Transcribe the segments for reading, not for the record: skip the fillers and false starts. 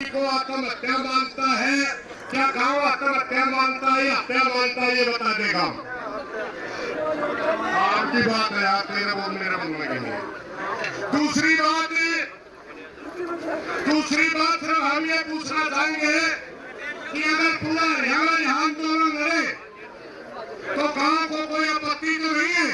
को आत्महत्या मानता है, क्या गांव आत्महत्या मानता है या हत्या मानता है, ये बता देगा। आपकी बात है यार, तेरा बोल मेरा बोलने के लिए। दूसरी बात सिर्फ हम ये पूछना चाहेंगे कि अगर पूरा हरियाणा यहाँ आंदोलन लड़े तो गांव को कोई आपत्ति तो नहीं है,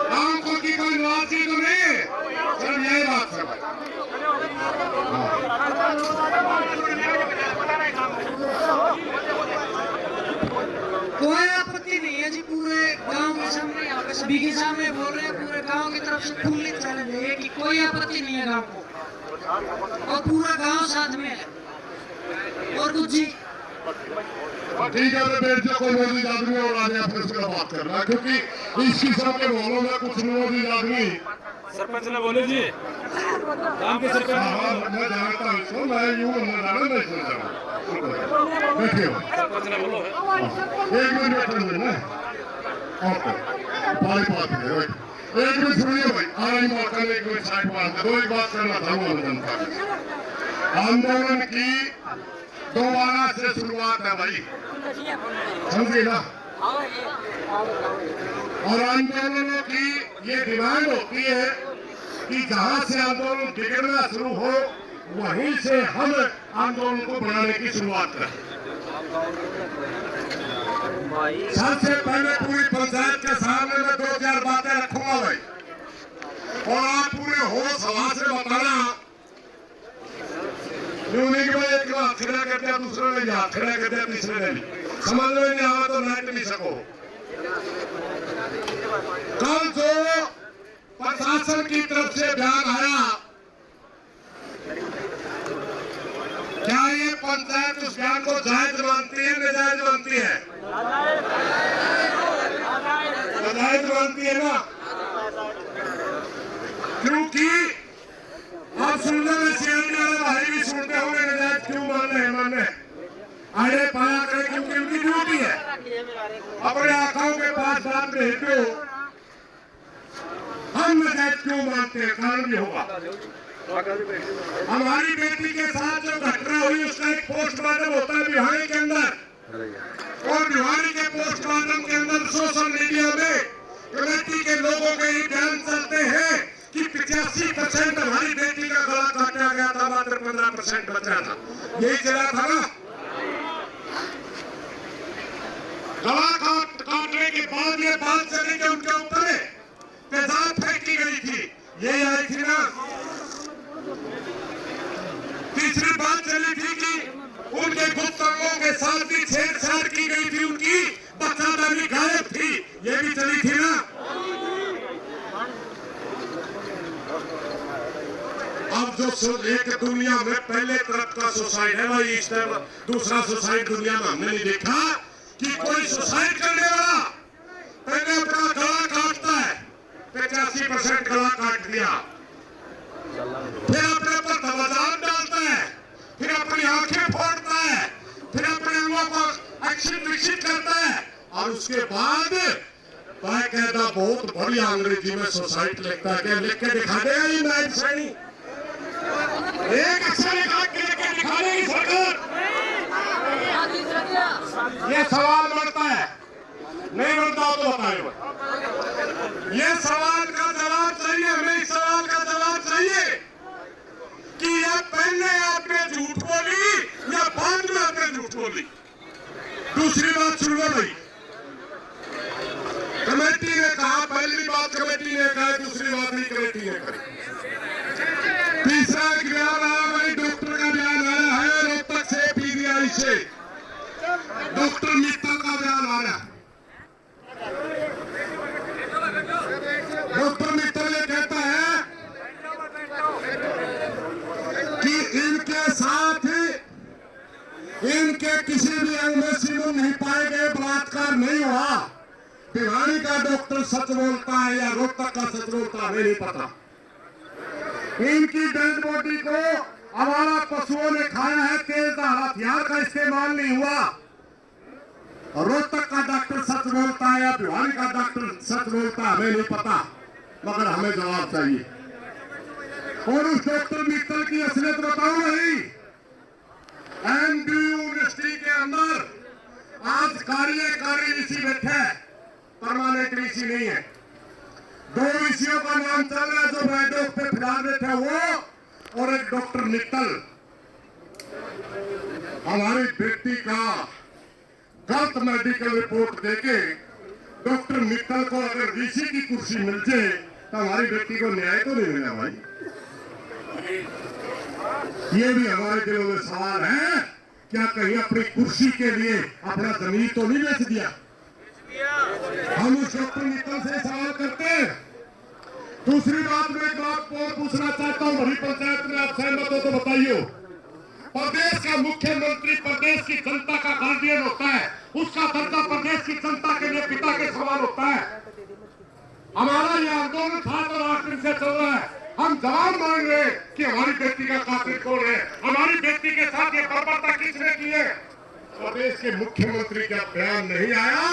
गांव को की कोई निवासी तो नहीं है, सिर्फ यही बात है। कोई आपत्ति नहीं है जी, पूरे गांव के सामने यहाँ पे सभी के सामने बोल रहे हैं, पूरे गांव की तरफ से खुली चैलेंज है कि कोई आपत्ति नहीं है गांव को, और पूरा गांव साथ में है। और कुछ जी ठीक है, मैं बैठ जाओ, कोई मौजूद आदमी और आगे अपने उसका बात करना है, क्योंकि इस किस्म के मामलों में कुछ मौजूद आदमी। सरपंच ने बोले जी गांव के सरपंच। हाँ, मैं जानता हूँ इसको, मैं यूँ नहीं सुनता। बैठिए, सरपंच ने बोलो एक मिनट बैठे ना, ओके, पानी पाते हैं, एक मिनट सुनिए भाई, आराम मौका एक मिनट साइड मारते दो, एक बात करना था। आंदोलन की दोबारा से शुरुआत है भाई, समझिए ना। और आंदोलनों की ये डिमांड होती है कि जहां से आंदोलन बिगड़ना शुरू हो वहीं से हम आंदोलन को बढ़ाने की शुरुआत करें। सबसे पहले पूरी पंचायत के सामने मैं 2-4 बातें रखूंगा भाई, और आप पूरे होश हवास से बताना। यूनिक में एक बार खड़ा कर दिया, दूसरे ने यहाँ खड़ा कर दिया, तीसरे ने भी समझ में नहीं आवा तो नाट नहीं सको। कल जो प्रशासन की तरफ से बयान आया, क्या ये पंचायत उस बयान को जायज मानती है, नाजायज मानती है? नाजायज मानती है ना, क्योंकि आप सुनने में सीआईडी वाले भाई भी सुनते होंगे नाजायज क्यों मानने अरे पाया करें, क्योंकि उनकी ड्यूटी है। अपने आकाओं के पास बात भेज दो, हम नाजायज क्यों मानते हैं, कारण भी होगा। हमारी बेटी के साथ जो घटना हुई उसका एक पोस्टमार्टम होता है भिवानी के अंदर, और भिवानी के पोस्टमार्टम के अंदर सोशल मीडिया में कमेटी के लोगों के ही बयान चलते हैं कि 85% हमारी बेटी का गला काटा गया था, मात्र 15% बचा था। यही चला था ना। गला काटने के बाद ये बात चली कि उनके ऊपर तेजाब फेंकी गई थी, ये आई थी ना। तीसरी बात चली थी कि उनके गुप्तंगों के साथ भी छेड़छाड़ की गई थी, उनकी बच्चादानी गायब थी, ये भी चली थी ना। अब जो एक दुनिया में पहले तरफ का सुसाइड है भाई, इस तरह दूसरा सुसाइड दुनिया में हमने नहीं देखा कि कोई सुसाइड करने वाला पहले अपना गला काटता है, 85% गला काट दिया, फिर अपने पर दबाव डालता है, फिर अपनी आंखें फोड़ता है, फिर अपने अंगों को अक्षित विक्षित करता है, और उसके बाद बाकायदा बहुत बढ़िया अंग्रेजी में सुसाइड लिखता है। लिख के दिखा देगा ये नायब सैनी, एक अक्षर लिखा के दिखा देगी सरकार। ये सवाल बनता है, नहीं बनता हो तो बताइए। ये सवाल का जवाब चाहिए, हमें इस सवाल का जवाब चाहिए कि ये पहले आपने झूठ बोली या बाद में आपने झूठ बोली। दूसरी बात सुनो भाई, कमेटी ने कहा, पहली बात कमेटी ने कहा, दूसरी बात नहीं कमेटी ने कही। तीसरा एक बयान आया भाई, डॉक्टर का बयान आया है रोहतक से, पीजीआई से डॉक्टर मित्तल का बयान आया। डॉक्टर मित्तल ये कहता है कि इनके साथ इनके किसी भी अंग में सिमुन नहीं पाए गए, बलात्कार नहीं हुआ। भिवानी का डॉक्टर सच बोलता है या रोहतक का सच बोलता है नहीं पता। इनकी डेड बॉडी को आवारा पशुओं ने खाया है, तेजधार हथियार का इस्तेमाल नहीं हुआ। रोहतक का डॉक्टर सच बोलता है या भिवानी का डॉक्टर सच बोलता है हमें नहीं पता, मगर हमें जवाब चाहिए। और उस डॉक्टर मित्तल की असलियत बताओ नहीं, ऋषि नहीं है। 2 ऋषियों का नाम चल रहा है जो मैडोक पे फिलहाल बैठा वो, और एक डॉक्टर मित्तल। हमारी बेटी का गलत मेडिकल रिपोर्ट देके डॉक्टर मित्तल को अगर ऋषि की कुर्सी मिल जाए तो हमारी बेटी को न्याय तो नहीं मिला भाई। ये भी हमारे दिलों में सवाल है, क्या कहीं अपनी कुर्सी के लिए अपना जमीन तो नहीं बेच दिया? हम उस डॉक्टर मित्तल से सवाल करते हैं। दूसरी बात में एक बात और पूछना चाहता हूँ, बड़ी पंचायत में आप सहमत हो तो बताइए। प्रदेश का मुख्यमंत्री प्रदेश की जनता का गार्डियन होता है, उसका दर्जा प्रदेश की जनता के लिए पिता के समान होता है। हमारा यह आंदोलन 7 और 8 दिन से चल रहा है। हम जवाब मांग रहे हैं कि हमारी बेटी का कातिल कौन है, हमारी बेटी के साथ ये बर्बरता किसने की है। प्रदेश के मुख्यमंत्री का बयान नहीं आया।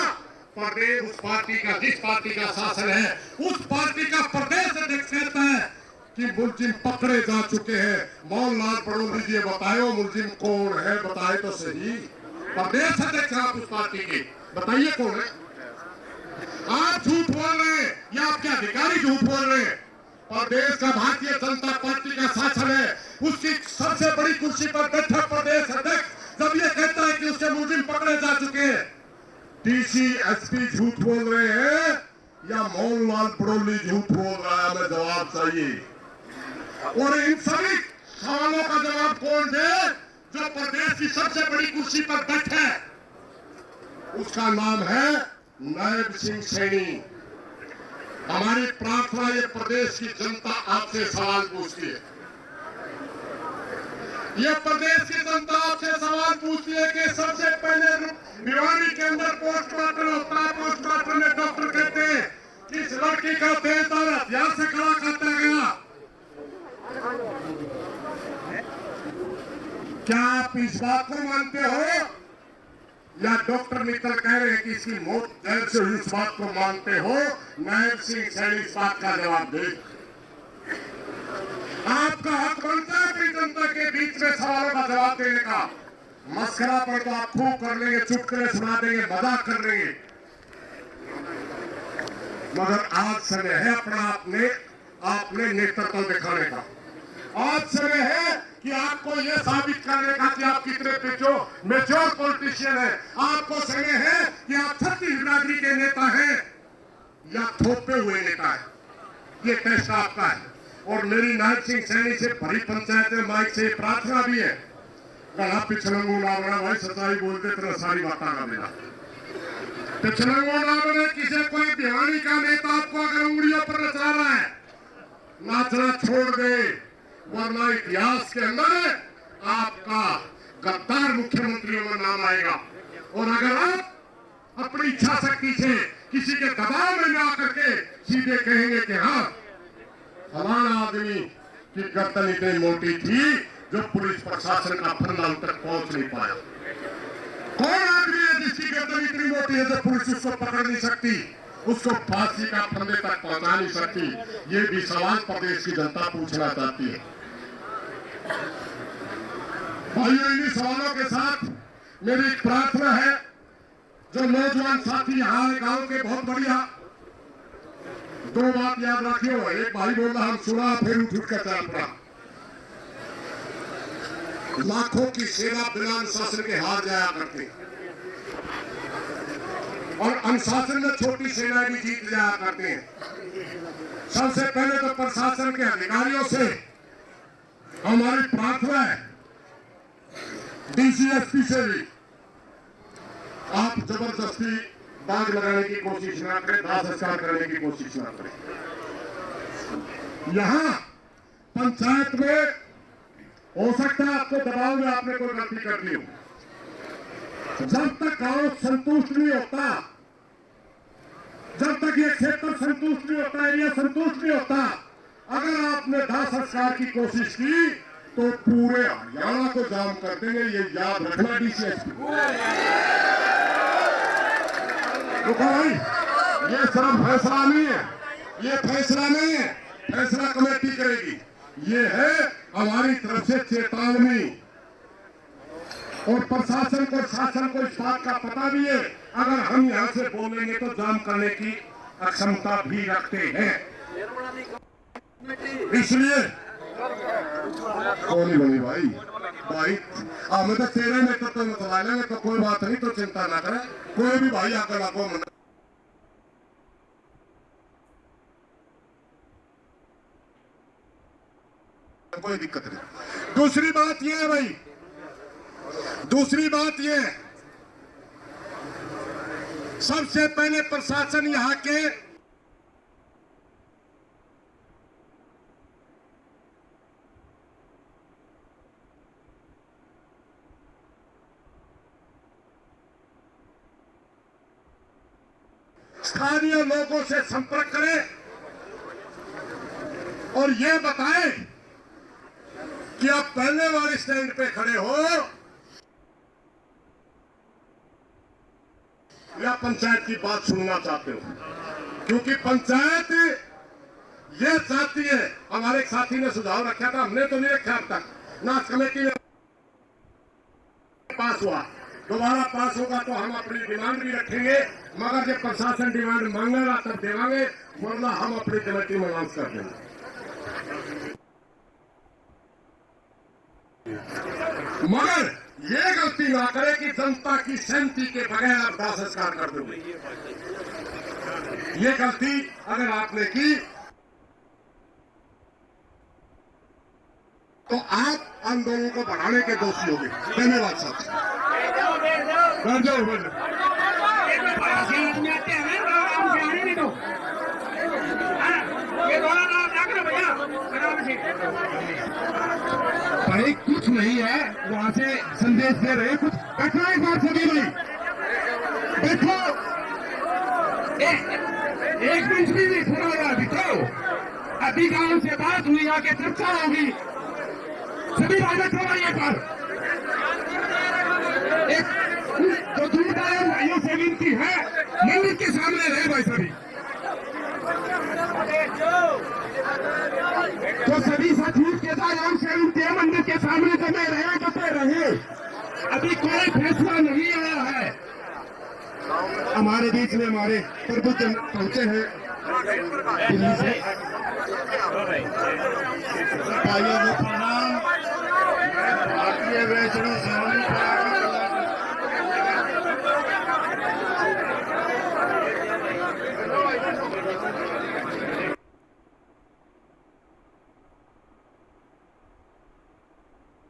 प्रदेश उस पार्टी का, जिस पार्टी का शासन है, उस पार्टी का प्रदेश अध्यक्ष कहता है कि मुलजिम पकड़े जा चुके हैं। मोहनलाल बड़ौली जी बताओ मुलजिम कौन है, बताए तो सही। प्रदेश अध्यक्ष आप उस पार्टी के, बताइए कौन है। आप झूठ बोल रहे हैं या आपके अधिकारी झूठ बोल रहे हैं। प्रदेश का भारतीय जनता पार्टी का शासन है, उसकी सबसे बड़ी कुर्सी पर बैठा प्रदेश अध्यक्ष जब ये कहता है कि उसके मुलजिम पकड़े जा चुके हैं, डीसी एसपी झूठ बोल रहे हैं या मोहनलाल बड़ौली झूठ बोल रहा है? हमें जवाब चाहिए। और इन सभी सवालों का जवाब कौन दे? जो प्रदेश की सबसे बड़ी कुर्सी पर बैठा है, उसका नाम है नायब सिंह सैनी। हमारी प्रार्थना ये प्रदेश की जनता आपसे सवाल पूछती है, ये प्रदेश की जनता आपसे सवाल पूछती है कि सबसे पहले भिवानी के अंदर पोस्टमार्टम होता है। पोस्टमार्टम में डॉक्टर कहते हैं कि इस लड़की का तेजदार हथियार से खड़ा काटा गया। क्या आप इस बात को मानते हो या डॉक्टर मित्तल कह रहे हैं कि इसकी मौत जैल से हुई, इस बात को मानते हो? नायब सिंह सैनी इस बात का जवाब दे। आपका हक बनता है अपनी जनता के बीच में सवालों का जवाब देने का। मस्करा पर तो आप खूब कर लेंगे, चुटकुले सुना देंगे, मजाक कर लेंगे, मगर आज समय है अपना आपने नेतृत्व दिखाने का। आज समय है कि आपको यह साबित करने का कि आप कितने मेच्योर पॉलिटिशियन हैं। आपको समय है कि आप छत्तीस बिरादरी के नेता हैं या थोपे हुए नेता हैं। ये टेस्ट आपका है। और मेरी नायब सिंह सैनी से भरी पंचायत में माइक से प्रार्थना भी है, गला पिछलंगू ना बना भाई, सच्चाई बोलते तो सारी बात का मेरा पिछलंगू ना बने। किसी कोई भिवानी का नेता आपको अगर उंगलियों पर नचा रहा है, नाचना छोड़ दे, वरना इतिहास के अंदर आपका गद्दार मुख्यमंत्रियों में नाम आएगा। और अगर आप अपनी इच्छा शक्ति से किसी के दबाव में ना करके सीधे कहेंगे कि हाँ फलाना आदमी की गर्दन इतनी मोटी थी जो पुलिस प्रशासन का फंदा तक पहुंच नहीं पाया। कौन आदमी है जिसकी गर्दन इतनी मोटी है जो पुलिस उसको पकड़ नहीं सकती, उसको फांसी का फंदे तक पहुंचा नहीं सकती? ये भी सवाल प्रदेश की जनता पूछना चाहती है। भाइयों, इन्हीं सवालों के साथ मेरी एक प्रार्थना है, जो नौजवान साथी यहाँ गांव के बहुत बढ़िया, 2 बात याद रखियो। एक भाई बोला हम सुना फिर उठ कर चल पड़ा। लाखों की सेना बिना अनुशासन के हार जाया करती, और अनुशासन में छोटी सेनाएं भी जीत जाया करते हैं। सबसे पहले तो प्रशासन के अधिकारियों से हमारी प्रार्थना है, डीसीएसपी से भी आप जबरदस्ती दाग लगाने की कोशिश ना करें, दाह संस्कार करने की कोशिश ना करें। यहाँ पंचायत में हो सकता है आपको दबाव में आपने कोई गलती कर ली हो। जब तक गांव संतुष्ट नहीं होता, जब तक ये क्षेत्र संतुष्ट नहीं होता, एरिया संतुष्ट नहीं होता, अगर आपने दाह संस्कार की कोशिश की तो पूरे हरियाणा को जाम कर देंगे। ये याद रखना डीसीएसपी। तो भाई ये सिर्फ फैसला नहीं है, ये फैसला नहीं है, फैसला कमेटी करेगी। ये है हमारी तरफ से चेतावनी। और प्रशासन को, शासन को इस बात का पता भी है, अगर हम यहाँ से बोलेंगे तो जाम करने की अक्षमता भी रखते हैं। इसलिए कौन ही बनी भाई हमें तो तेरे में तो मतला लेंगे, तो कोई बात नहीं, तो चिंता ना करें, कोई भी भाई आकर आपको मना, कोई दिक्कत नहीं। दूसरी बात यह है भाई, दूसरी बात यह है, सबसे पहले प्रशासन यहां के स्थानीय लोगों से संपर्क करें और यह बताएं कि आप पहले वाले स्टैंड पे खड़े हो या पंचायत की बात सुनना चाहते हो, क्योंकि पंचायत ये चाहती है। हमारे एक साथी ने सुझाव रखा था, हमने तो नहीं रखा अब तक, ना कमेटी में पास हुआ, दोबारा पास होगा तो हम अपनी डिमांड भी रखेंगे, मगर जब प्रशासन डिमांड मांगेगा तब देवांगे, वरना हम अपनी कमेटी में अनाउंस कर देंगे। मगर ये गलती ना करे कि जनता की सहमति के बगैर आप दाह संस्कार कर दोगे। ये गलती अगर आपने की तो आप आंदोलन को बढ़ाने के दोषी होंगे। धन्यवाद साहब। भाई कुछ नहीं है, वहां से संदेश दे रहे कुछ। बैठो एक बार सभी भाई, बैठो, एक मिनट भी नहीं खड़ा हुआ अभी तो, अभी गांव से बात हुई, आगे चर्चा होगी। सभी भाई बैठो भाई एक बार, एक जो दूर आए भाइयों से विनती है, मंदिर के सामने रहे भाई सभी, तो सभी साथियों के साथ मंदिर के सामने जमे रहे। अभी कोई फैसला नहीं आया है। हमारे बीच में हमारे प्रभु पहुंचे हैं दिल्ली से। भाइयों को प्रणाम। भारतीय वैष्णव समाज